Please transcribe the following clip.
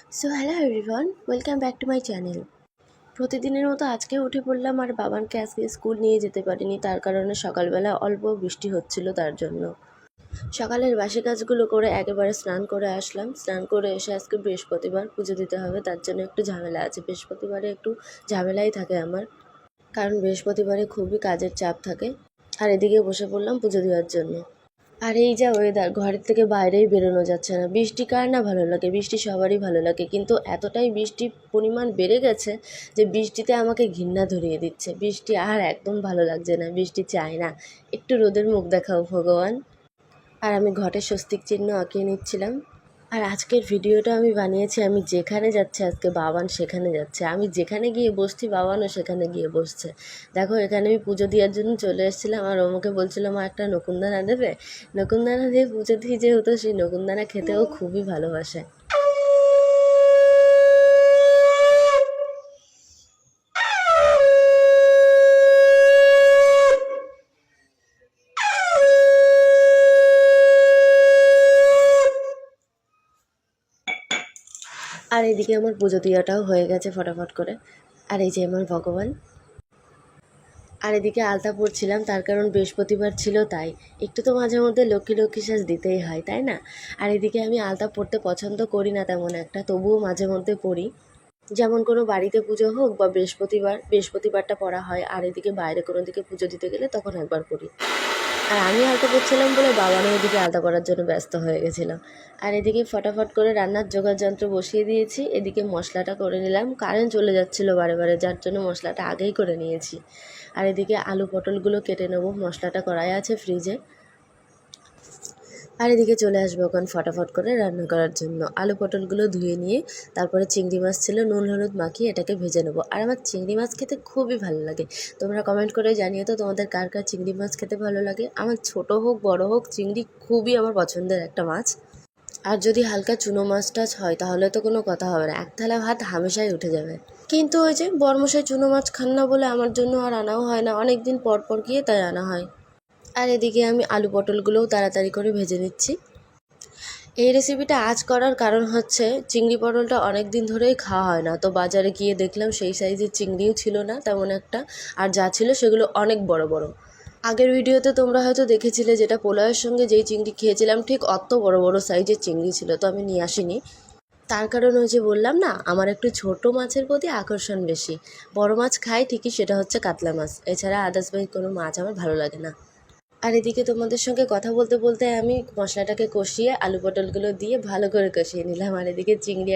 So hello everyone, welcome back to my channel. প্রতিদিনের মতো আজকে উঠে পড়লাম, আর বাবানকে আজকে স্কুল নিয়ে যেতে পারিনি, তার কারণে সকালবেলা অল্প বৃষ্টি হচ্ছিল, তার জন্য সকালের বাসি কাজগুলো করে একেবারে স্নান করে আসলাম। স্নান করে এসে আজকে বৃহস্পতিবার, পুজো দিতে হবে, তার জন্য একটু ঝামেলা আছে। বৃহস্পতিবারে একটু ঝামেলাই থাকে আমার, কারণ বৃহস্পতিবারে খুবই কাজের চাপ থাকে। আর এদিকে বসে পড়লাম পুজো দেওয়ার জন্য। আর এই যা ওয়েদার, ঘরের থেকে বাইরেই বেরোনো যাচ্ছে না। বৃষ্টি কার না ভালো লাগে, বৃষ্টি সবারই ভালো লাগে, কিন্তু এতটাই বৃষ্টির পরিমাণ বেড়ে গেছে যে বৃষ্টিতে আমাকে ঘৃণা ধরিয়ে দিচ্ছে। বৃষ্টি আর একদম ভালো লাগছে না, বৃষ্টি চাই না। একটু রোদের মুখ দেখাও ভগবান। আর আমি ঘটে স্বস্তিক চিহ্ন আঁকিয়ে নিচ্ছিলাম। আর আজকের ভিডিওটা আমি বানিয়েছি, আমি যেখানে যাচ্ছি আজকে বাবান সেখানে যাচ্ছে, আমি যেখানে গিয়ে বসছি বাবানও সেখানে গিয়ে বসছে। দেখো, এখানে আমি পুজো দেওয়ার জন্য চলে এসেছিলাম, আর আমাকে বলছিল মা একটা নকুনদানা দেবে। নকুনদানা দিয়ে পুজো দিই যেহেতু, সেই নকুনদানা খেতেও খুবই ভালোবাসে। আর এদিকে আমার পুজো দেওয়াটাও হয়ে গেছে ফটাফট করে। আর এই যে আমার ভগবান। আর এদিকে আলতা পরছিলাম, তার কারণ বৃহস্পতিবার ছিল তাই। একটু তো মাঝে মধ্যে লক্ষ্মী লক্ষ্মী সাজ দিতেই হয়, তাই না? আর এদিকে আমি আলতা পরতে পছন্দ করি না তেমন একটা, তবুও মাঝে মধ্যে পরি। যেমন কোনো বাড়িতে পুজো হোক বা বৃহস্পতিবারটা পরা হয়। আর এদিকে বাইরে কোনো দিকে পুজো দিতে গেলে তখন একবার পরি। আর আমি আলতা পরছিলাম বলে বাবানও এদিকে আলতা পরার জন্য ব্যস্ত হয়ে গেছিলো। আর এদিকে ফটাফট করে রান্নার জোগাড় যন্ত্র বসিয়ে দিয়েছি। এদিকে মশলাটা করে নিলাম, কারেন্ট চলে যাচ্ছিলো বারে বারে, যার জন্য মশলাটা আগেই করে নিয়েছি। আর এদিকে আলু পটলগুলো কেটে নেবো, মশলাটা করাই আছে ফ্রিজে। আর এদিকে চলে আসবো ওখানে ফটাফট করে রান্না করার জন্য। আলু পটলগুলো ধুয়ে নিয়ে তারপরে চিংড়ি মাছ ছিল, নুন হলুদ মাখিয়ে এটাকে ভেজে নেবো। আর আমার চিংড়ি মাছ খেতে খুবই ভালো লাগে। তোমরা কমেন্ট করে জানিও তো তোমাদের কার কার চিংড়ি মাছ খেতে ভালো লাগে। আমার ছোট হোক বড় হোক, চিংড়ি খুবই আমার পছন্দের একটা মাছ। আর যদি হালকা চুনো মাছ টাছ হয় তাহলে তো কোনো কথা হবে না, এক থালা ভাত হামেশাই উঠে যাবে। কিন্তু ওই যে বড়মশাই চুনো মাছ খান না বলে আমার জন্য আর আনাও হয় না, অনেক দিন পর পর গিয়ে তাই আনা হয়। আর এদিকে আমি আলু পটলগুলোও তাড়াতাড়ি করে ভেজে নিচ্ছি। এই রেসিপিটা আজ করার কারণ হচ্ছে, চিংড়ি পটলটা অনেক দিন ধরেই খাওয়া হয় না, তো বাজারে গিয়ে দেখলাম সেই সাইজের চিংড়িও ছিল না তেমন একটা, আর যা ছিল সেগুলো অনেক বড় বড়। আগের ভিডিওতে তোমরা হয়তো দেখেছিলে, যেটা পোলাওয়ের সঙ্গে যেই চিংড়ি খেয়েছিলাম ঠিক অত বড় বড় সাইজের চিংড়ি ছিল, তো আমি নিয়ে আসিনি। তার কারণ ওই যে বললাম না, আমার একটু ছোট মাছের প্রতি আকর্ষণ বেশি। বড় মাছ খাই ঠিকই, সেটা হচ্ছে কাতলা মাছ, এছাড়া আদার্স বাই কোনো মাছ আমার ভালো লাগে না। আর এদিকে তোমাদের সঙ্গে কথা বলতে বলতে আমি মশলাটাকে কষিয়ে আলু পটলগুলো দিয়ে ভালো করে কষিয়ে নিলাম। আর এদিকে চিংড়ি